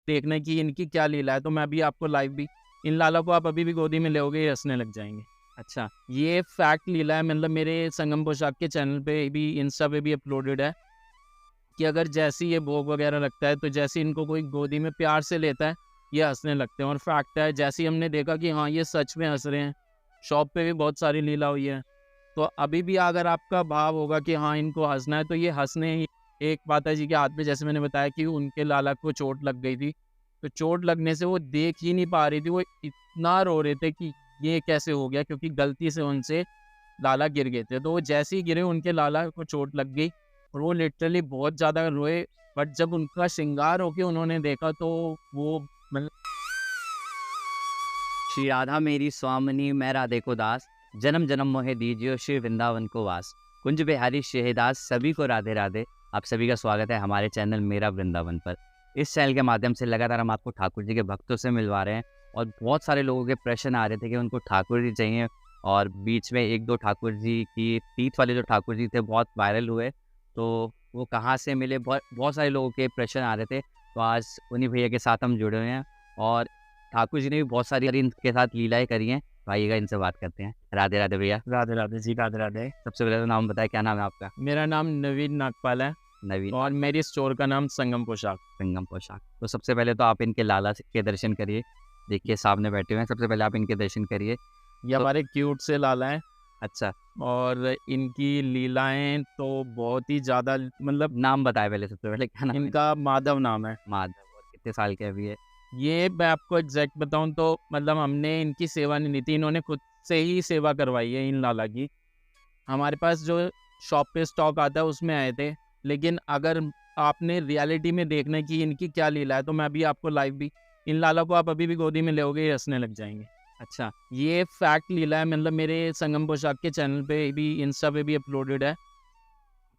देखना कि इनकी क्या लीला है, तो मैं अभी आपको लाइव भी इन लाला को आप अभी भी गोदी में लोगे, ये हँसने लग जाएँगे। अच्छा, ये फैक्ट लीला है, मतलब मेरे संगम पोशाक के चैनल पे भी, इंस्टा पे भी अपलोडेड है कि अगर जैसे ही ये भोग वगैरह लगता है, तो जैसे ही इनको कोई गोदी में प्यार से लेता है, ये हँसने लगते हैं। और फैक्ट है, जैसे ही हमने देखा कि हाँ, ये सच में हँस रहे हैं, शॉप पे भी बहुत सारी लीला हुई है। तो अभी भी अगर आपका भाव होगा कि हाँ, इनको हँसना है, तो ये हँसने ही। एक माता जी के हाथ में, जैसे मैंने बताया कि उनके लाला को चोट लग गई थी, तो चोट लगने से वो देख ही नहीं पा रही थी, वो इतना रो रहे थे कि ये कैसे हो गया, क्योंकि गलती से उनसे लाला गिर गए थे। तो वो जैसे ही गिरे, उनके लाला को चोट लग गई और वो लिटरली बहुत ज़्यादा रोए। बट जब उनका श्रृंगार होके उन्होंने देखा, तो वो मतलब श्री राधा मेरी स्वामिनी मैं राधे को दास, जन्म जन्म मोहे दीजियो श्री वृंदावन को वास। कुंज बिहारी शेहदास सभी को राधे राधे। आप सभी का स्वागत है हमारे चैनल मेरा वृंदावन पर। इस चैनल के माध्यम से लगातार हम आपको ठाकुर जी के भक्तों से मिलवा रहे हैं और बहुत सारे लोगों के प्रश्न आ रहे थे कि उनको ठाकुर जी चाहिए। और बीच में एक दो ठाकुर जी की तीत वाले जो ठाकुर जी थे बहुत वायरल हुए, तो वो कहाँ से मिले, बहुत बहुत सारे लोगों के प्रश्न आ रहे थे। तो आज उन्हीं भैया के साथ हम जुड़े हुए हैं और ठाकुर जी ने भी बहुत सारी इनके साथ लीलाएँ करी हैं। तो आइएगा इनसे बात करते हैं। राधे राधे भैया। राधे राधे जी, राधे राधे। सबसे पहले तो नाम बताएँ, क्या नाम है आपका? मेरा नाम नवीन नागपाल है नवीन और मेरी स्टोर का नाम संगम पोशाक। संगम पोशाक। तो सबसे पहले तो आप इनके लाला के दर्शन करिए। देखिए सामने बैठे हुए हैं, सबसे पहले आप इनके दर्शन करिए। ये तो हमारे क्यूट से लाला हैं अच्छा, और इनकी लीलाएँ तो बहुत ही ज़्यादा, मतलब नाम बताएँ पहले, सबसे पहले क्या नाम है? इनका माधव नाम है। माधव। और कितने साल के अभी ये? ये मैं आपको एग्ज़ैक्ट बताऊँ तो मतलब हमने इनकी सेवा नहीं ली थी, इन्होंने खुद से ही सेवा करवाई है इन लाला की। हमारे पास जो शॉप पे स्टॉक आता है उसमें आए थे, लेकिन अगर आपने रियलिटी में देखना है कि इनकी क्या लीला है, तो मैं अभी आपको लाइव भी इन लाला को आप अभी भी गोदी में लोगे, ये हँसने लग जाएँगे। अच्छा, ये फैक्ट लीला है, मतलब मेरे संगम पोशाक के चैनल पे भी, इंस्टा पे भी अपलोडेड है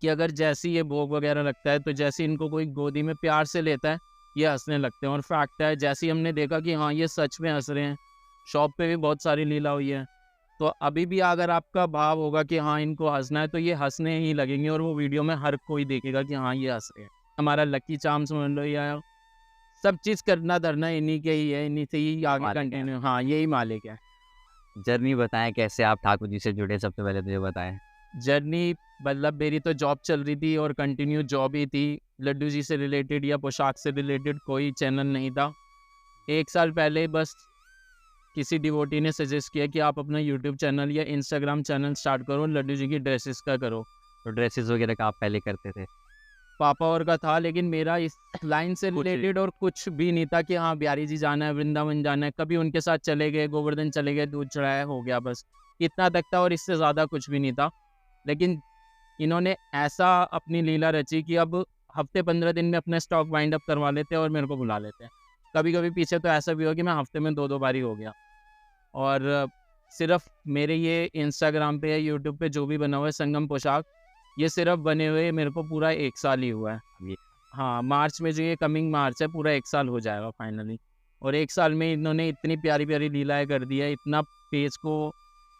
कि अगर जैसे ही ये भोग वगैरह लगता है, तो जैसे ही इनको कोई गोदी में प्यार से लेता है, ये हँसने लगते हैं। और फैक्ट है, जैसे ही हमने देखा कि हाँ, ये सच में हँस रहे हैं, शॉप पे भी बहुत सारी लीला हुई है। तो अभी भी अगर आपका भाव होगा कि हाँ, इनको हँसना है, तो ये हँसने ही लगेंगे और वो वीडियो में हर कोई देखेगा कि हाँ, ये हँस रहे हैं। हमारा लकी चार्म समझ लो, या सब चीज़ करना धरना इन्हीं के ही है, इन्हीं से ही आगे मालिक है। कंटिन्यू, हाँ, यही मालिक है। जर्नी बताएँ कैसे आप ठाकुर जी से जुड़े, सबसे पहले तो ये बताएँ? जर्नी मतलब मेरी तो जॉब चल रही थी और कंटिन्यू जॉब ही थी। लड्डू जी से रिलेटेड या पोशाक से रिलेटेड कोई चैनल नहीं था। 1 साल पहले बस किसी डिवोटी ने सजेस्ट किया कि आप अपना यूट्यूब चैनल या इंस्टाग्राम चैनल स्टार्ट करो, लड्डू जी की ड्रेसेस का करो। तो ड्रेसेस वगैरह का आप पहले करते थे? पापा और का था, लेकिन मेरा इस लाइन से कुछ रिलेटेड और कुछ भी नहीं था कि हाँ, बिहारी जी जाना है, वृंदावन जाना है। कभी उनके साथ चले गए, गोवर्धन चले गए, दूध चढ़ाया, हो गया बस। इतना तक था और इससे ज़्यादा कुछ भी नहीं था। लेकिन इन्होंने ऐसा अपनी लीला रची कि अब हफ्ते 15 दिन में अपना स्टॉक वाइंड अप करवा लेते हैं और मेरे को बुला लेते हैं। कभी-कभी पीछे तो ऐसा भी हुआ कि मैं हफ्ते में 2-2 बार ही हो गया। और सिर्फ़ मेरे ये इंस्टाग्राम पे या यूट्यूब पे जो भी बना हुआ है संगम पोशाक, ये सिर्फ़ बने हुए मेरे को पूरा 1 साल ही हुआ है। अभी हाँ, मार्च में, जो ये कमिंग मार्च है, पूरा 1 साल हो जाएगा फाइनली। और 1 साल में इन्होंने इतनी प्यारी-प्यारी लीलाएँ कर दी है, इतना पेज को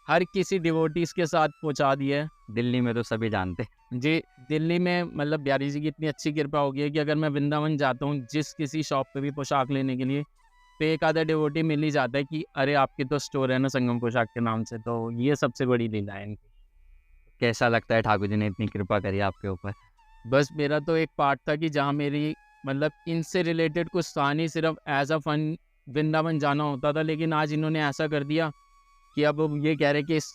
हर किसी डिवोटीज़ के साथ पहुँचा दिया है। दिल्ली में तो सभी जानते हैं। जी, दिल्ली में मतलब बिहारी जी की इतनी अच्छी कृपा हो गई है कि अगर मैं वृंदावन जाता हूँ, जिस किसी शॉप पे भी पोशाक लेने के लिए, तो एक आधा डिवोटी मिल ही जाता है कि अरे! आपकी तो स्टोर है ना संगम पोशाक के नाम से, तो ये सबसे बड़ी लीला है इनकी। कैसा लगता है ठाकुर जी ने इतनी कृपा करी आपके ऊपर? बस मेरा तो एक पार्ट था कि जहाँ मेरी मतलब इनसे रिलेटेड कुछ था नहीं, सिर्फ़ ऐज़ अ फन वृंदावन जाना होता था, लेकिन आज इन्होंने ऐसा कर दिया कि अब ये कह रहे हैं कि इस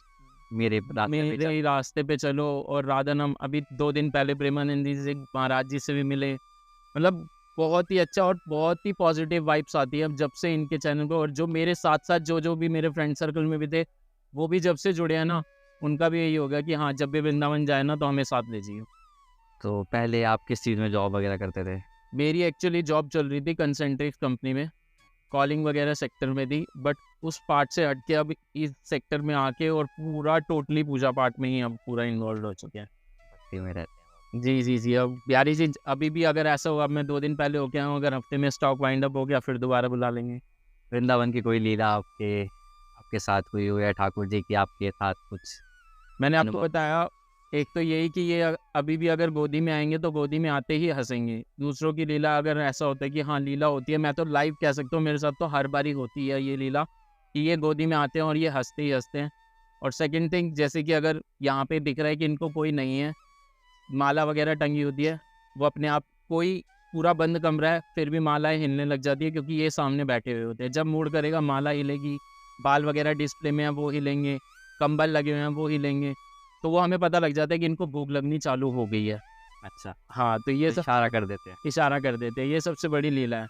मेरे रास्ते पे मेरे चल। ही रास्ते पे चलो। और राधा नाम अभी 2 दिन पहले प्रेमानंद जी महाराज जी से भी मिले। मतलब बहुत ही अच्छा और बहुत ही पॉजिटिव वाइब्स आती है अब जब से इनके चैनल पे। और जो मेरे साथ-साथ जो भी मेरे फ्रेंड सर्कल में भी थे, वो भी जब से जुड़े हैं ना, उनका भी यही हो गया कि हाँ, जब भी वृंदावन जाए ना, तो हमें साथ ले जाइए। तो पहले आप किस चीज़ में जॉब वगैरह करते थे? मेरी एक्चुअली जॉब चल रही थी कंसंट्रिक्स कंपनी में, कॉलिंग वगैरह सेक्टर में थी, बट उस पार्ट से हट के अब इस सेक्टर में आके और पूरा टोटली पूजा पाठ में ही अब पूरा इन्वॉल्व हो चुके हैं। भक्ति में रहते हैं। जी, जी, जी। अब बिहारी जी अभी भी अगर ऐसा हुआ, अब मैं 2 दिन पहले होके आया हूँ, अगर हफ्ते में स्टॉक वाइंड अप हो गया, फिर दोबारा बुला लेंगे। वृंदावन की कोई लीला आपके आपके साथ हुई हो या ठाकुर जी की आपके साथ कुछ मैंने आपको अनुभव? बताया, एक तो यही कि ये अभी भी अगर गोदी में आएंगे तो गोदी में आते ही हंसेंगे। दूसरों की लीला अगर ऐसा होता है कि हाँ लीला होती है, मैं तो लाइव कह सकता हूँ, मेरे साथ तो हर बारी होती है ये लीला कि ये गोदी में आते हैं और ये हंसते ही हंसते हैं। और सेकंड थिंग, जैसे कि अगर यहाँ पे दिख रहा है कि इनको कोई नहीं है, माला वगैरह टंगी होती है, वो अपने आप कोई पूरा बंद कमरा है फिर भी मालाएं हिलने लग जाती है, क्योंकि ये सामने बैठे हुए होते हैं। जब मूड करेगा माला हिलेगी, बाल वगैरह डिस्प्ले में है वो हिलेंगे, कंबल लगे हुए हैं वो हिलेंगे, तो वो हमें पता लग जाता है कि इनको भूख लगनी चालू हो गई है। अच्छा, हाँ, तो ये तो सब इशारा कर देते हैं। इशारा कर देते हैं, ये सबसे बड़ी लीला है।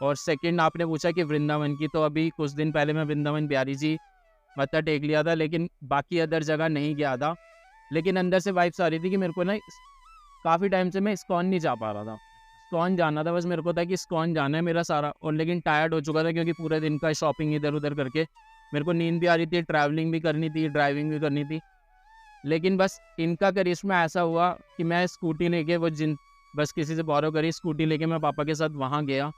और सेकंड आपने पूछा कि वृंदावन की, तो अभी कुछ दिन पहले मैं वृंदावन बिहारी जी मत्था टेक लिया था, लेकिन बाकी अदर जगह नहीं गया था। लेकिन अंदर से वाइब्स आ रही थी कि मेरे को ना काफ़ी टाइम से मैं इस्कॉन नहीं जा पा रहा था। इस्कॉन जाना था, बस मेरे को था कि इस्कॉन जाना है मेरा सारा, और लेकिन टायर्ड हो चुका था क्योंकि पूरे दिन का शॉपिंग इधर-उधर करके मेरे को नींद भी आ रही थी, ट्रैवलिंग भी करनी थी, ड्राइविंग भी करनी थी। लेकिन बस इनका करिश्मा ऐसा हुआ कि मैं स्कूटी लेके बस किसी से बोरो करी स्कूटी लेके मैं पापा के साथ वहाँ गया।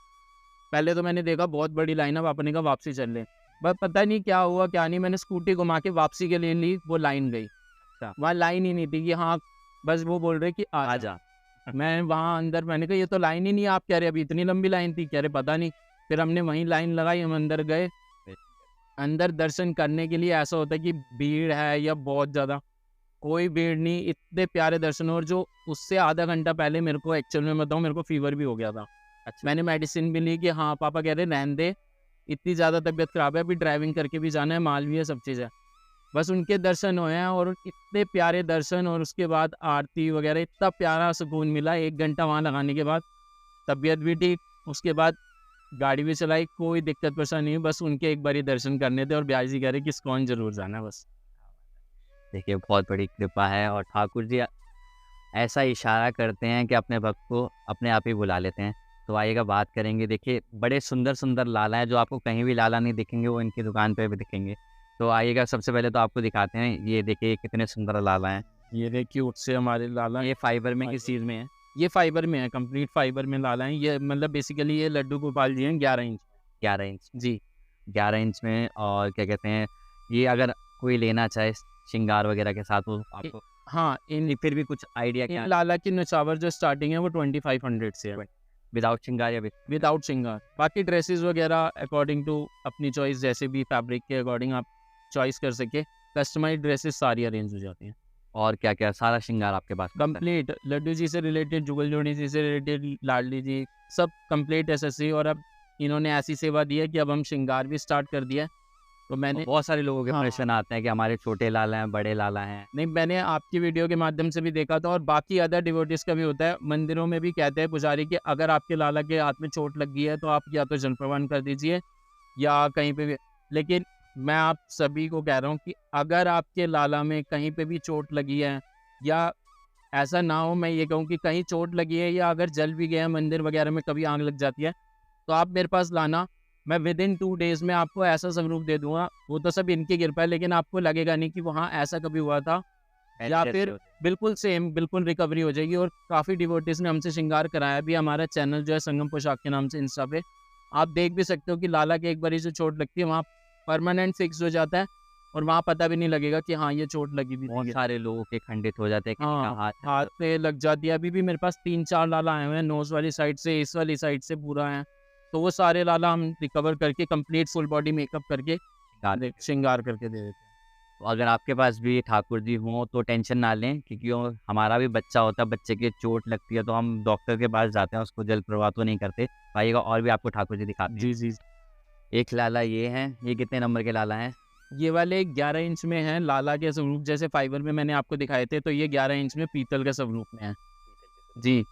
पहले तो मैंने देखा बहुत बड़ी लाइन है, पापा ने कहा वापसी चल ले। बस पता नहीं क्या हुआ क्या नहीं, मैंने स्कूटी घुमा के वापसी के लिए ली, वो लाइन गई। अच्छा। वहाँ लाइन ही नहीं थी कि हाँ, बस वो बोल रहे कि आ जा। आजा। मैं वहाँ अंदर, मैंने कहा ये तो लाइन ही नहीं है, आप कह रहे अभी इतनी लंबी लाइन थी, कह रहे पता नहीं। फिर हमने वहीं लाइन लगाई, हम अंदर गए। अंदर दर्शन करने के लिए ऐसा होता है कि भीड़ है या बहुत ज़्यादा, कोई भीड़ नहीं, इतने प्यारे दर्शन। और जो उससे आधा घंटा पहले मेरे को एक्चुअल में बताऊँ, मेरे को फीवर भी हो गया था। अच्छा। मैंने मेडिसिन भी ली कि हाँ पापा कह रहे रहने दे, इतनी ज़्यादा तबीयत ख़राब है, अभी ड्राइविंग करके भी जाना है, माल भी है, सब चीज़ है। बस उनके दर्शन हुए हैं और इतने प्यारे दर्शन, और उसके बाद आरती वगैरह, इतना प्यारा सुकून मिला 1 घंटा वहाँ लगाने के बाद। तबीयत भी ठीक, उसके बाद गाड़ी भी चलाई, कोई दिक्कत परेशानी नहीं, बस उनके एक बारी दर्शन करने थे। और ब्यास जी कह रहे कि इस्कॉन ज़रूर जाना है बस। देखिए, बहुत बड़ी कृपा है और ठाकुर जी ऐसा इशारा करते हैं कि अपने भक्त को अपने आप ही बुला लेते हैं। तो आइएगा बात करेंगे। देखिए, बड़े सुंदर-सुंदर लाला हैं, जो आपको कहीं भी लाला नहीं दिखेंगे, वो इनकी दुकान पे भी दिखेंगे। तो आइएगा, सबसे पहले तो आपको दिखाते हैं। ये देखिए कितने सुंदर लाला हैं। ये देखिए उससे हमारे लाला, ये फाइबर में किस फाइबर चीज़ में है? ये फाइबर में है, कंप्लीट फाइबर में लाला है ये। मतलब बेसिकली ये लड्डू गोपाल जी हैं 11 इंच। 11 इंच। जी 11 इंच में, और क्या कहते हैं, ये अगर कोई लेना चाहे श्रृंगार वगैरह के साथ, वो आपको हाँ, नहीं, फिर भी कुछ आइडिया इन क्या? लाला की नौछावर जो स्टार्टिंग है वो 2500 से है, विदाउट श्रृंगार या विद? विदाउट श्रृंगार। बाकी ड्रेसेस वगैरह अकॉर्डिंग टू अपनी चॉइस, जैसे भी फैब्रिक के अकॉर्डिंग आप चॉइस कर सके, कस्टमाइज ड्रेसेस सारी अरेंज हो जाती हैं। और क्या-क्या सारा श्रृंगार आपके पास मिलता है? कंप्लीट लड्डू जी से रिलेटेड, जुगल जोड़ी जी से रिलेटेड, लाडली जी, सब कंप्लीट एसेसरी। और अब इन्होंने ऐसी सेवा दी है कि अब हम श्रृंगार भी स्टार्ट कर दिया है। तो मैंने बहुत सारे लोगों के हाँ, प्रश्न आते हैं कि हमारे छोटे लाला हैं, बड़े लाला हैं। नहीं, मैंने आपकी वीडियो के माध्यम से भी देखा था, और बाकी अदर डिवोटीज का भी होता है। मंदिरों में भी कहते हैं पुजारी कि अगर आपके लाला के हाथ में चोट लग गई है तो आप या तो जल प्रवान कर दीजिए या कहीं पे भी। लेकिन मैं आप सभी को कह रहा हूँ कि अगर आपके लाला में कहीं पे भी चोट लगी है, या ऐसा ना हो, मैं ये कहूँ कि कहीं चोट लगी है या अगर जल भी गया है, मंदिर वगैरह में कभी आग लग जाती है, तो आप मेरे पास लाना। मैं विद इन 2 डेज़ में आपको ऐसा स्वरूप दे दूँगा। वो तो सब इनकी कृपा है, लेकिन आपको लगेगा नहीं कि वहाँ ऐसा कभी हुआ था, या ऐसे-ऐसे फिर होते हैं। बिल्कुल सेम, बिल्कुल रिकवरी हो जाएगी। और काफ़ी डिवोटीज़ ने हमसे श्रृंगार कराया भी। हमारा चैनल जो है संगम पोशाक के नाम से इंस्टा पे, आप देख भी सकते हो कि लाला के एक बारी से चोट लगती है, वहाँ परमानेंट फिक्स हो जाता है, और वहाँ पता भी नहीं लगेगा कि हाँ, ये चोट लगी भी बहुत थी। सारे लोगों के खंडित हो जाते हैं, किसी का हाँ, हाथ हाथ पे लग जाती है। अभी भी मेरे पास 3-4 लाला आए हुए हैं, नोज़ वाली साइड से, इस वाली साइड से पूरा हैं। तो वो सारे लाला हम रिकवर करके कंप्लीट फुल बॉडी मेकअप करके गाल। श्रृंगार करके दे देते हैं। तो अगर आपके पास भी ठाकुर जी हों तो टेंशन ना लें, क्योंकि हमारा भी बच्चा होता है, बच्चे की चोट लगती है तो हम डॉक्टर के पास जाते हैं, उसको जल प्रवाह तो नहीं करते। आइएगा, और भी आपको ठाकुर जी दिखाते हैं। जी, जी। एक लाला ये हैं, ये कितने नंबर के लाला हैं? ये वाले 11 इंच में हैं लाला के स्वरूप, जैसे फाइबर में मैंने आपको दिखाए थे, तो ये 11 इंच में पीतल के स्वरूप में है। जी,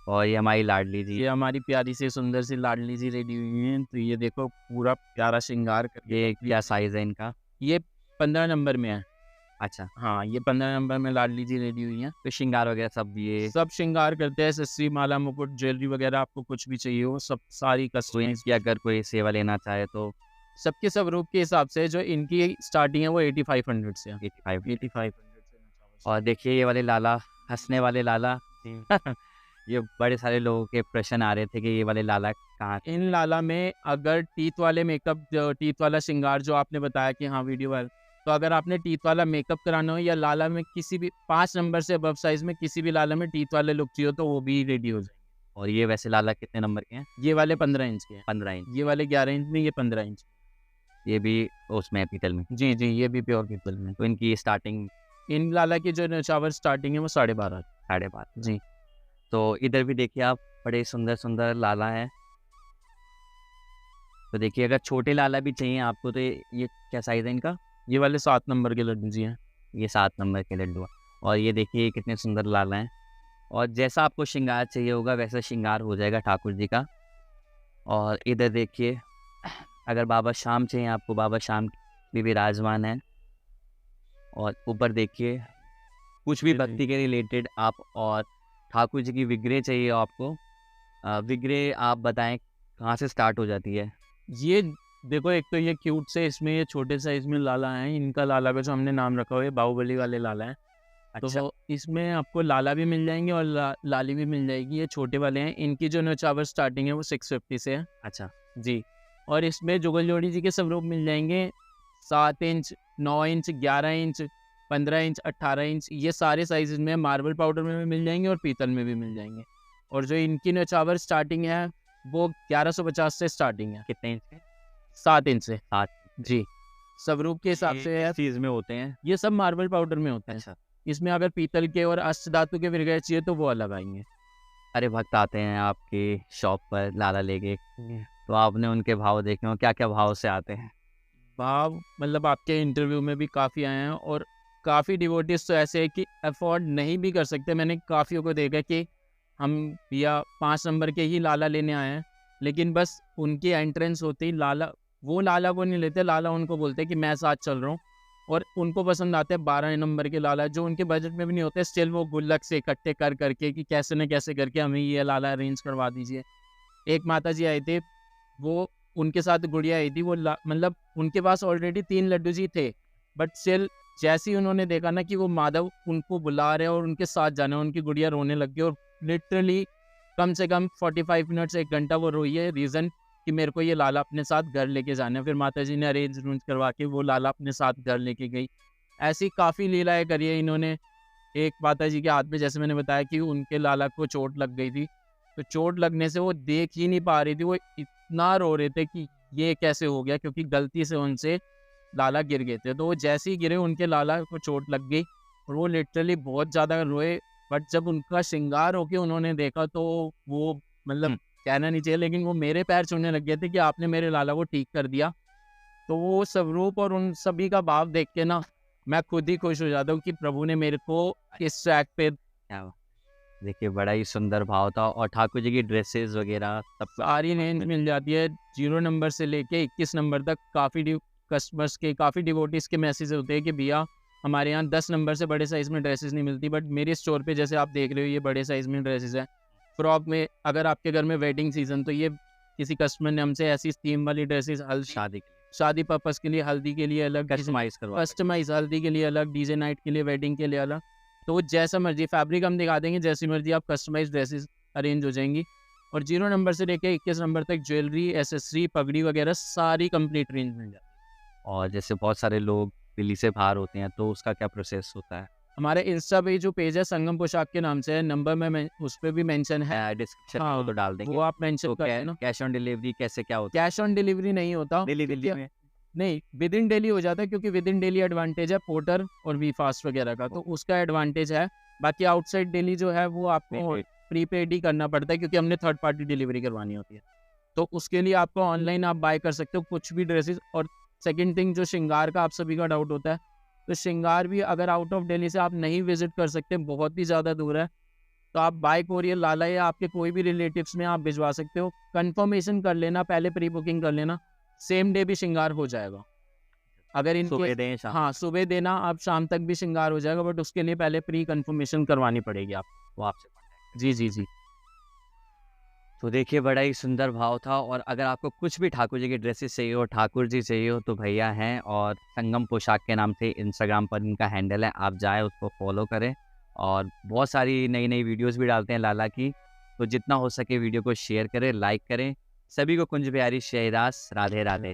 और ये हमारी लाडली जी, ये हमारी प्यारी सी सुंदर सी लाडली जी रेडी हुई हैं। तो ये देखो पूरा प्यारा श्रृंगार करके ये क्या साइज़ है इनका? ये 15 नंबर में है। अच्छा, हाँ, ये 15 नंबर में लाडली जी रेडी हुई हैं। तो श्रृंगार वगैरह सब ये, सब श्रृंगार करते हैं, सस्सी, माला, मुकुट, ज्वेलरी वगैरह, आपको कुछ भी चाहिए हो, सब सारी तो कस्टमाइज़। इनकी अगर कोई सेवा लेना चाहे तो सबके स्वरूप के हिसाब से जो इनकी स्टार्टिंग है वो 8500 से है। 85। 8500 से। और देखिए ये वाले लाला, हँसने वाले लाला। ये बड़े सारे लोगों के प्रश्न आ रहे थे कि ये वाले लाला कहाँ इन लाला में अगर टीथ वाले मेकअप, जो टीथ वाला श्रृंगार जो आपने बताया कि हाँ वीडियो वाला, तो अगर आपने टीथ वाला मेकअप कराना हो या लाला में किसी भी 5 नंबर से अबव साइज़ में किसी भी लाला में टीथ वाले लुक चाहिए हो, तो वो भी रेडी हो जाएँगे। और ये वैसे लाला कितने नंबर के हैं? ये वाले 15 इंच के हैं। 15 इंच। ये वाले 11 इंच में, ये 15 इंच। ये भी उसमें है पीतल में। जी, जी, ये भी प्योर पीतल में। तो इनकी स्टार्टिंग इन लाला की जो नौशावर स्टार्टिंग है वो 12.5। 12.5। जी। तो इधर भी देखिए आप, बड़े सुंदर-सुंदर लाला हैं। तो देखिए अगर छोटे लाला भी चाहिए आपको तो ये क्या साइज़ है इनका? ये वाले 7 नंबर के लड्डू जी हैं। ये 7 नंबर के लड्डू हैं। और ये देखिए कितने सुंदर लाला हैं। और जैसा आपको श्रृंगार चाहिए होगा वैसा श्रृंगार हो जाएगा ठाकुर जी का। और इधर देखिए अगर बाबा श्याम चाहिए आपको, बाबा श्याम भी विराजमान हैं। और ऊपर देखिए कुछ भी जी, जी। भक्ति के रिलेटेड आप, और ठाकुर जी की विग्रह चाहिए आपको, विग्रह आप बताएं कहाँ से स्टार्ट हो जाती है? ये देखो, एक तो ये क्यूट से इसमें ये छोटे साइज़ में लाला हैं। इनका लाला का जो हमने नाम रखा हुआ है बाहुबली वाले लाला हैं। अच्छा। तो इसमें आपको लाला भी मिल जाएँगे और लाली भी मिल जाएगी। ये छोटे वाले हैं। इनकी जो नौछावर स्टार्टिंग है वो 650 से है। अच्छा। जी। और इसमें जुगल जोड़ी जी के स्वरूप मिल जाएँगे 7 inch, 9 inch, 11 inch, 15 inch, 18 inch, ये सारे साइज़ में मार्बल पाउडर में भी मिल जाएँगे और पीतल में भी मिल जाएँगे। और जो इनकी नौछावर स्टार्टिंग है वो 1150 से स्टार्टिंग है, कितने इंच के? 7 इंच से। 7। जी। स्वरूप के हिसाब से है, चीज़ में होते हैं। ये सब मार्बल पाउडर में होते हैं। अच्छा। इसमें अगर पीतल के और अष्ट धातु के विग्रह चाहिए तो वो अलग आएँगे। अरे भक्त आते हैं आपकी शॉप पर लाला लेके, तो आपने उनके भाव देखे हो, क्या-क्या भाव से आते हैं? भाव मतलब आपके इंटरव्यू में भी काफ़ी आए हैं और काफ़ी डिवोटीज़ तो ऐसे हैं कि अफ़ोर्ड नहीं भी कर सकते। मैंने काफ़ियों को देखा कि हम भैया 5 नंबर के ही लाला लेने आए हैं, लेकिन बस उनकी एंट्रेंस होते ही लाला वो नहीं लेते, लाला उनको बोलते हैं कि मैं साथ चल रहा हूँ। और उनको पसंद आते हैं 12 नंबर के लाला, जो उनके बजट में भी नहीं होते, स्टिल वो गुल्लक से इकट्ठे कर करके कि कैसे न कैसे करके हमें ये लाला अरेंज करवा दीजिए। एक माता जी आए थे, वो उनके साथ गुड़िया आई थी, वो मतलब उनके पास ऑलरेडी 3 लड्डू जी थे, बट स्टिल जैसे ही उन्होंने देखा ना कि वो माधव उनको बुला रहे हैं और उनके साथ जाना है, उनकी गुड़िया रोने लग गई और लिटरली कम से कम 45 मिनट से 1 घंटा वो रोई है। रीज़न कि मेरे को ये लाला अपने साथ घर लेके जाना है। फिर माता जी ने अरेंज करवा के वो लाला अपने साथ घर लेके गई। ऐसी काफ़ी लीलाएँ करी है इन्होंने। एक माता जी के हाथ में, जैसे मैंने बताया कि उनके लाला को चोट लग गई थी, तो चोट लगने से वो देख ही नहीं पा रही थी। वो इतना रो रहे थे कि ये कैसे हो गया, क्योंकि गलती से उनसे लाला गिर गए थे। तो वो जैसे ही गिरे उनके लाला को चोट लग गई और वो लिटरली बहुत ज़्यादा रोए। बट जब उनका श्रृंगार होके उन्होंने देखा तो वो मतलब कहना नहीं चाहिए, लेकिन वो मेरे पैर छूने लग गए थे कि आपने मेरे लाला को ठीक कर दिया। तो वो स्वरूप और उन सभी का भाव देख के ना मैं खुद ही खुश हो जाता हूँ कि प्रभु ने मेरे को इस ट्रैक पे क्या हुआ? देखिए बड़ा ही सुंदर भाव था। और ठाकुर जी की ड्रेसेस वगैरह सब सारी रेंज मिल जाती है। 0 नंबर से लेके 21 नंबर तक। काफ़ी कस्टमर्स के, काफ़ी डिवोटीज़ के मैसेज होते हैं कि भैया हमारे यहाँ 10 नंबर से बड़े साइज़ में ड्रेसेस नहीं मिलती, बट मेरे स्टोर पे जैसे आप देख रहे हो ये बड़े साइज़ में ड्रेसेस हैं। फ्रॉक में अगर आपके घर में वेडिंग सीज़न, तो ये किसी कस्टमर ने हमसे ऐसी थीम वाली ड्रेसेस शादी के शादी पर्पज़ के लिए, हल्दी के लिए अलग, कस्टमाइज़ करवा सकते कस्टमाइज़ हल्दी के लिए अलग, डीजे नाइट के लिए, वेडिंग के लिए अलग। तो वो जैसा मर्ज़ी फैब्रिक हम दिखा देंगे, जैसी मर्ज़ी आप कस्टमाइज़ ड्रेसेस अरेंज हो जाएँगी। और 0 नंबर से लेके 21 नंबर तक ज्वेलरी, एक्सेसरी, पगड़ी वगैरह सारी कंप्लीट रेंज मिल जाती है। हैं। और जैसे बहुत सारे लोग दिल्ली से बाहर होते हैं तो उसका क्या प्रोसेस होता है? हमारे इंस्टा पे जो पेज है संगम पोशाक के नाम से है, नंबर में मैं उस पे भी मेंशन है। डिस्क्रिप्शन हाँ, में तो डाल देंगे। वो आप मेंशन तो कर देना। कैश ऑन डिलीवरी कैसे क्या होता है? कैश ऑन डिलीवरी नहीं होता। दिल्ली क्योंकि में नहीं, विद इन डेली हो जाता है, क्योंकि विद इन डेली एडवांटेज है पोर्टर और वी फास्ट वगैरह का, तो उसका एडवांटेज है। बाकी आउटसाइड डेली जो है वो आपको Prepaid। प्रीपेड ही करना पड़ता है, क्योंकि हमने थर्ड पार्टी डिलीवरी करवानी होती है। तो उसके लिए आपको ऑनलाइन आप बाय कर सकते हो कुछ भी ड्रेसेस। और सेकंड थिंग, जो श्रृंगार का आप सभी का डाउट होता है, तो श्रृंगार भी अगर आउट ऑफ दिल्ली से आप नहीं विजिट कर सकते, बहुत ही ज़्यादा दूर है, तो आप बाय कोरियर लाला या आपके कोई भी रिलेटिव्स में आप भिजवा सकते हो। कंफर्मेशन कर लेना, पहले प्री बुकिंग कर लेना, सेम डे भी श्रृंगार हो जाएगा। अगर इनके सुबह दें शाम? हाँ, सुबह देना, आप शाम तक भी श्रृंगार हो जाएगा, बट उसके लिए पहले प्री कंफर्मेशन करवानी पड़ेगी आपको। वो आपसे कॉन्टैक्ट। जी, जी, जी। तो देखिए बड़ा ही सुंदर भाव था। और अगर आपको कुछ भी ठाकुर जी की ड्रेसेस चाहिए हो, ठाकुर जी चाहिए हो, तो भैया हैं। और संगम पोशाक के नाम से इंस्टाग्राम पर इनका हैंडल है, आप जाएँ उसको फॉलो करें। और बहुत सारी नई-नई वीडियोज़ भी डालते हैं लाला की, तो जितना हो सके वीडियो को शेयर करें, लाइक करें। सभी को कुंज बिहारी शहदास राधे राधे।